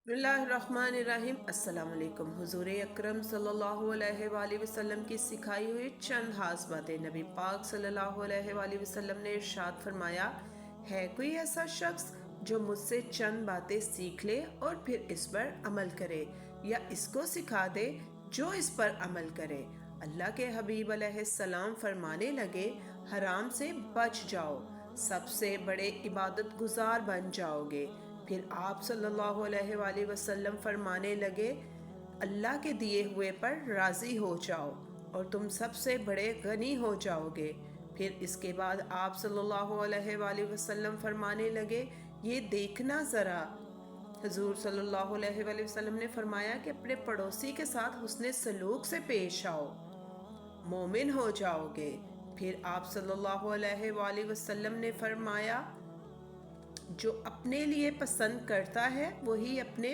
बिस्मिल्लाहिर्रहमानिर्रहीम। अस्सलाम वालेकुम। हुजूर अकरम सल्लल्लाहु अलैहि वआलिहि वसल्लम की सिखाई हुई चंद खास बातें। नबी पाक सल्लल्लाहु अलैहि वआलिहि वसल्लम ने इरशाद फरमाया, है कोई ऐसा शख्स जो मुझसे चंद बातें सीख ले और फिर इस पर अमल करे, या इसको सिखा दे जो इस पर अमल करे। अल्लाह के हबीब अलैहिस्सलाम फरमाने लगे, हराम से बच जाओ, सबसे बड़े इबादत गुजार बन जाओगे। फिर आप सल्लल्लाहु अलैहि वसल्लम फरमाने लगे, अल्लाह के दिए हुए पर राज़ी हो जाओ और तुम सबसे बड़े गनी हो जाओगे। फिर इसके बाद आप सल्लल्लाहु अलैहि वसल्लम फरमाने लगे, ये देखना ज़रा। हजूर सल्लल्लाहु अलैहि वसल्लम ने फरमाया कि अपने पड़ोसी के साथ हुस्ने सलूक से पेश आओ, मोमिन हो जाओगे। फिर आप सल्लल्लाहु अलैहि वसल्लम ने फरमाया, जो अपने लिए पसंद करता है वही अपने